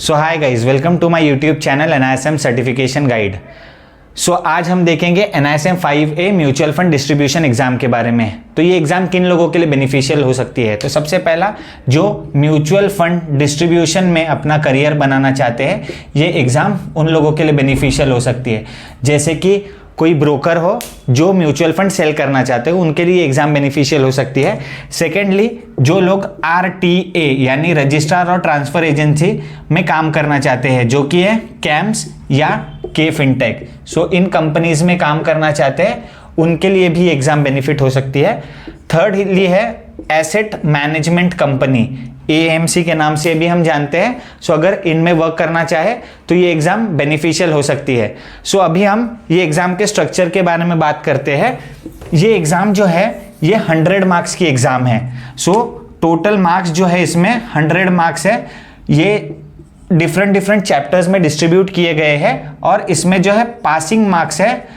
So hi guys, welcome to my YouTube channel NISM certification guide. So आज हम देखेंगे NISM 5A mutual fund distribution exam के बारे में। तो ये एग्जाम किन लोगों के लिए बेनिफिशियल हो सकती है? तो सबसे पहला, जो म्यूचुअल फंड डिस्ट्रीब्यूशन में अपना करियर बनाना चाहते हैं, ये एग्जाम उन लोगों के लिए बेनिफिशियल हो सकती है। जैसे कि कोई ब्रोकर हो जो म्यूचुअल फंड सेल करना चाहते हो, उनके लिए एग्जाम बेनिफिशियल हो सकती है। सेकेंडली, जो लोग RTA यानी रजिस्ट्रार और ट्रांसफर एजेंसी में काम करना चाहते हैं, जो कि है कैम्स या के फिनटेक, सो इन कंपनीज में काम करना चाहते हैं, उनके लिए भी एग्जाम बेनिफिट हो सकती है। थर्डली है एसेट मैनेजमेंट कंपनी, AMC के नाम से भी हम जानते हैं। सो अगर इनमें वर्क करना चाहे तो ये एग्जाम बेनिफिशियल हो सकती है। सो अभी हम ये एग्जाम के स्ट्रक्चर के बारे में बात करते हैं। ये एग्जाम जो है ये 100 मार्क्स की एग्जाम है। सो टोटल मार्क्स जो है इसमें 100 मार्क्स है। ये डिफरेंट चैप्टर्स में डिस्ट्रीब्यूट किए गए हैं और इसमें जो है पासिंग मार्क्स है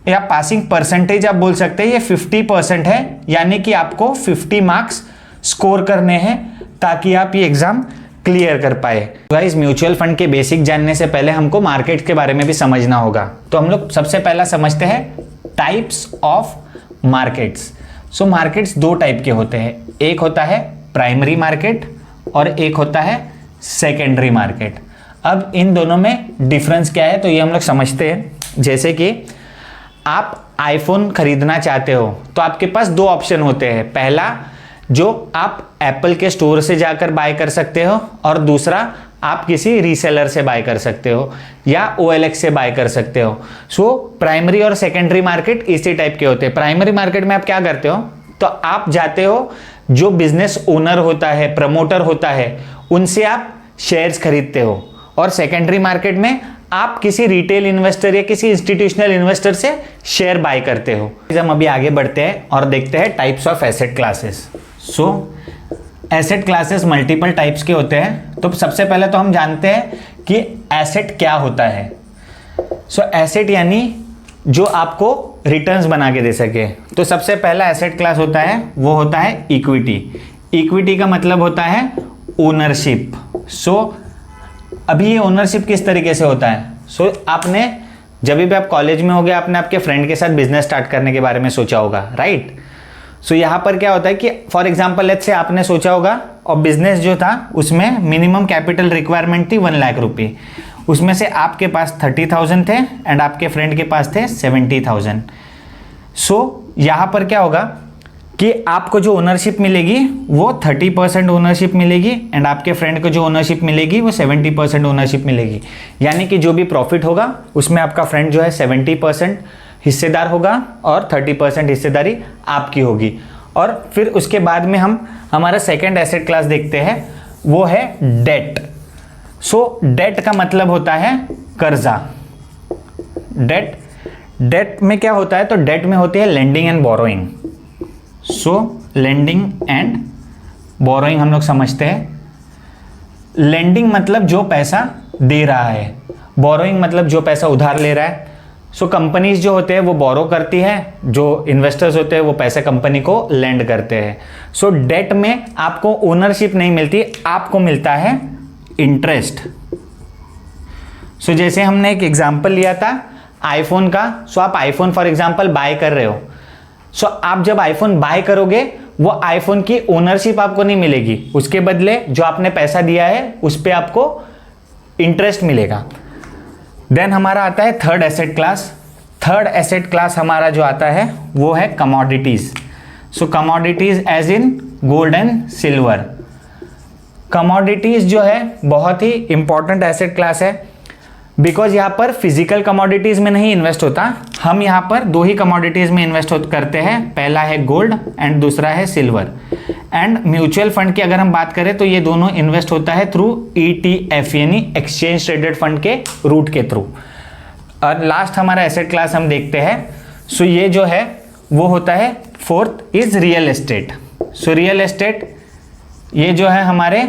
या पासिंग परसेंटेज आप बोल सकते हैं, ये 50% है, यानी कि आपको 50 मार्क्स स्कोर करने हैं ताकि आप ये एग्जाम क्लियर कर पाए। गाइस, म्यूचुअल फंड के बेसिक जानने से पहले हमको मार्केट के बारे में भी समझना होगा। तो हम लोग सबसे पहला समझते हैं types of markets. So markets दो टाइप के होते हैं, एक होता है प्राइमरी मार्केट और एक होता है सेकेंडरी मार्केट। अब इन दोनों में डिफरेंस क्या है तो ये हम लोग समझते हैं। जैसे कि आप आईफोन खरीदना चाहते हो तो आपके पास दो ऑप्शन होते हैं। पहला, जो आप एप्पल के स्टोर से जाकर बाय कर सकते हो, और दूसरा आप किसी रीसेलर से बाय कर सकते हो या OLX से बाय कर सकते हो। सो प्राइमरी और सेकेंडरी मार्केट इसी टाइप के होते हैं। प्राइमरी मार्केट में आप क्या करते हो, तो आप जाते हो, जो बिजनेस ओनर होता है, प्रमोटर होता है, उनसे आप शेयर्स खरीदते हो। और सेकेंडरी मार्केट में आप किसी रिटेल इन्वेस्टर या किसी इंस्टीट्यूशनल इन्वेस्टर से शेयर बाय करते हो। हम अभी आगे बढ़ते हैं और देखते हैं types of asset classes. So asset classes multiple types के होते हैं। तो सबसे पहले तो हम जानते हैं कि एसेट क्या होता है। सो एसेट यानी जो आपको रिटर्न्स बना के दे सके। तो सबसे पहला एसेट क्लास होता है, वो होता है इक्विटी। इक्विटी का मतलब होता है ओनरशिप। सो अभी ये ओनरशिप किस तरीके से होता है? सो आपने जब भी आप कॉलेज में होगे, आपने आपके फ्रेंड के साथ बिजनेस स्टार्ट करने के बारे में सोचा होगा, राइट? सो यहाँ पर क्या होता है कि फॉर एग्जाम्पल लेट्स से आपने सोचा होगा, और बिजनेस जो था उसमें मिनिमम कैपिटल रिक्वायरमेंट थी 1 लाख रुपये। उसमें से आपके पास 30,000 थे एंड आपके फ्रेंड के पास थे 70,000। सो यहाँ पर क्या होगा कि आपको जो ओनरशिप मिलेगी वो 30% ओनरशिप मिलेगी एंड आपके फ्रेंड को जो ओनरशिप मिलेगी वो 70% ओनरशिप मिलेगी। यानी कि जो भी प्रॉफिट होगा उसमें आपका फ्रेंड जो है 70% हिस्सेदार होगा और 30% हिस्सेदारी आपकी होगी। और फिर उसके बाद में हम हमारा सेकंड एसेट क्लास देखते हैं, वो है डेट। सो डेट का मतलब होता है कर्जा। डेट में क्या होता है, तो डेट में होती है lending and borrowing. So lending and borrowing हम लोग समझते हैं। लेंडिंग मतलब जो पैसा दे रहा है, बोरोइंग मतलब जो पैसा उधार ले रहा है। सो कंपनीज जो होते हैं वो बोरो करती है, जो इन्वेस्टर्स होते हैं वो पैसे कंपनी को लेंड करते हैं। सो डेट में आपको ओनरशिप नहीं मिलती, आपको मिलता है इंटरेस्ट। सो जैसे हमने एक एग्जांपल लिया था आईफोन का। सो आप आईफोन फॉर एग्जांपल बाय कर रहे हो। सो आप जब आईफोन बाय करोगे, वो आईफोन की ओनरशिप आपको नहीं मिलेगी, उसके बदले जो आपने पैसा दिया है उस पर आपको इंटरेस्ट मिलेगा। देन हमारा आता है third asset class. Third asset class हमारा जो आता है वो है commodities. So commodities as in gold and silver. Commodities जो है बहुत ही इंपॉर्टेंट एसेट क्लास है, बिकॉज यहाँ पर फिजिकल कमोडिटीज में नहीं इन्वेस्ट होता। हम यहाँ पर दो ही कमोडिटीज में इन्वेस्ट करते हैं, पहला है गोल्ड एंड दूसरा है सिल्वर। एंड म्यूचुअल फंड की अगर हम बात करें तो ये दोनों इन्वेस्ट होता है थ्रू ETF यानी एक्सचेंज ट्रेडेड फंड के रूट के थ्रू। और लास्ट हमारा एसेट क्लास हम देखते हैं। सो ये जो है वो होता है fourth is real estate. So real estate ये जो है हमारे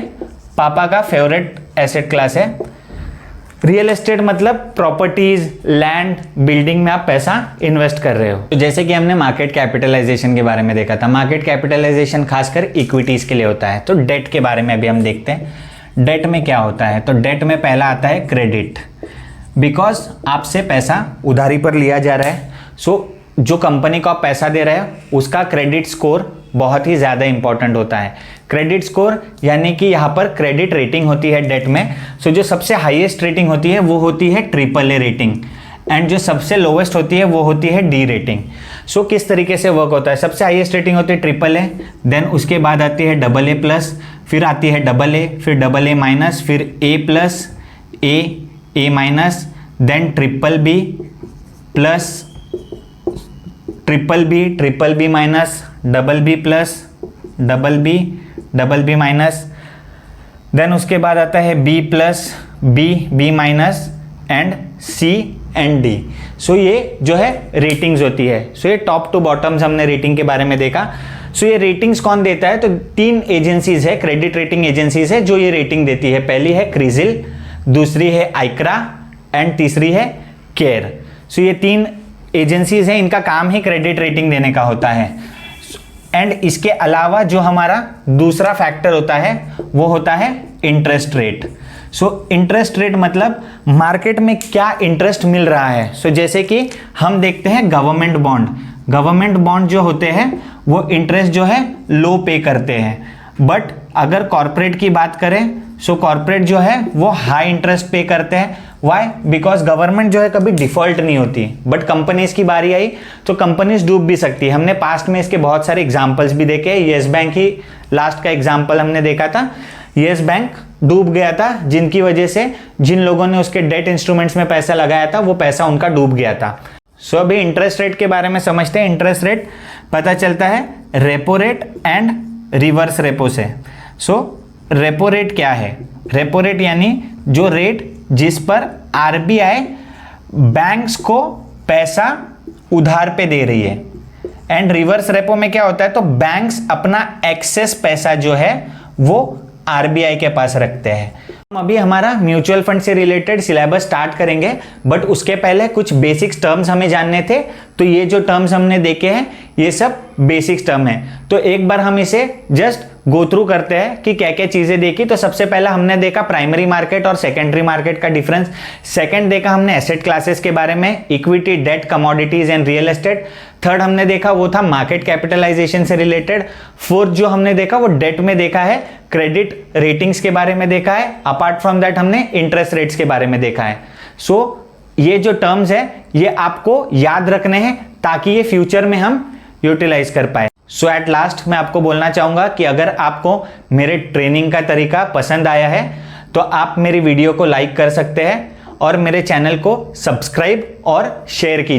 पापा का फेवरेट एसेट क्लास है। रियल एस्टेट मतलब प्रॉपर्टीज, लैंड, बिल्डिंग में आप पैसा इन्वेस्ट कर रहे हो। तो जैसे कि हमने मार्केट कैपिटलाइजेशन के बारे में देखा था, मार्केट कैपिटलाइजेशन खासकर इक्विटीज के लिए होता है। तो डेट के बारे में अभी हम देखते हैं। डेट में क्या होता है? तो डेट में पहला आता है क्रेडिट, बिकॉज आपसे पैसा उधारी पर लिया जा रहा है। सो जो कंपनी को आप पैसा दे रहे हो उसका क्रेडिट स्कोर बहुत ही ज़्यादा इंपॉर्टेंट होता है। क्रेडिट स्कोर यानी कि यहाँ पर क्रेडिट रेटिंग होती है डेट में। सो जो सबसे हाईएस्ट रेटिंग होती है वो होती है AAA रेटिंग, एंड जो सबसे लोवेस्ट होती है वो होती है D रेटिंग। सो किस तरीके से वर्क होता है? सबसे हाईएस्ट रेटिंग होती है AAA, देन उसके बाद आती है AA+, फिर आती है AA, फिर AA-, फिर A+, A-, then BBB+, BBB-, BBB+, then उसके बाद आता है B+, B-, and C and D। So ये जो है रेटिंग्स होती है। सो ये टॉप टू बॉटम्स हमने रेटिंग के बारे में देखा। सो ये रेटिंग्स कौन देता है? तो 3 एजेंसीज है, क्रेडिट रेटिंग एजेंसीज है जो ये रेटिंग देती है। पहली है क्रिजिल, दूसरी है आइक्रा एंड तीसरी है केयर। सो ये 3 एजेंसीज हैं, इनका काम ही क्रेडिट रेटिंग देने का होता है। एंड इसके अलावा जो हमारा दूसरा फैक्टर होता है वो होता है interest rate. So interest rate मतलब मार्केट में क्या इंटरेस्ट मिल रहा है। सो जैसे कि हम देखते हैं गवर्नमेंट बॉन्ड जो होते हैं वो इंटरेस्ट जो है लो पे करते हैं, बट अगर कॉर्पोरेट की बात करें सो कॉर्पोरेट जो है वो हाई इंटरेस्ट पे करते हैं। वाई? बिकॉज गवर्नमेंट जो है कभी डिफॉल्ट नहीं होती, बट कंपनीज की बारी आई तो कंपनीज डूब भी सकती है। हमने पास्ट में इसके बहुत सारे एग्जांपल्स भी देखे। येस बैंक ही लास्ट का एग्जांपल हमने देखा था। येस बैंक डूब गया था, जिनकी वजह से जिन लोगों ने उसके डेट इंस्ट्रूमेंट्स में पैसा लगाया था वो पैसा उनका डूब गया था। सो अभी इंटरेस्ट रेट के बारे में समझते हैं। इंटरेस्ट रेट पता चलता है repo rate and reverse repo से। सो रेपो रेट क्या है? रेपो रेट यानी जो रेट जिस पर आरबीआई बैंक्स को पैसा उधार पे दे रही है, एंड रिवर्स रेपो में क्या होता है? तो बैंक्स अपना एक्सेस पैसा जो है वो आरबीआई के पास रखते हैं। हम अभी हमारा म्यूचुअल फंड से रिलेटेड सिलेबस स्टार्ट करेंगे, बट उसके पहले कुछ बेसिक्स टर्म्स हमें जानने थे। तो ये जो टर्म्स हमने देखे हैं ये सब बेसिक्स टर्म है। तो एक बार हम इसे जस्ट गो थ्रू करते हैं कि क्या क्या चीजें देखी। तो सबसे पहला हमने देखा प्राइमरी मार्केट और सेकेंडरी मार्केट का डिफरेंस। सेकंड देखा हमने एसेट क्लासेस के बारे में, equity, debt, commodities and real estate. Third हमने देखा वो था मार्केट कैपिटलाइजेशन से रिलेटेड। फोर्थ जो हमने देखा वो डेट में देखा है, क्रेडिट रेटिंग्स के बारे में देखा है। अपार्ट फ्रॉम दैट हमने इंटरेस्ट रेट्स के बारे में देखा है। सो ये जो टर्म्स है ये आपको याद रखने हैं ताकि ये फ्यूचर में हम यूटिलाइज कर पाए। सो एट लास्ट मैं आपको बोलना चाहूंगा कि अगर आपको मेरे ट्रेनिंग का तरीका पसंद आया है तो आप मेरी वीडियो को लाइक कर सकते हैं और मेरे चैनल को सब्सक्राइब और शेयर कीजिए।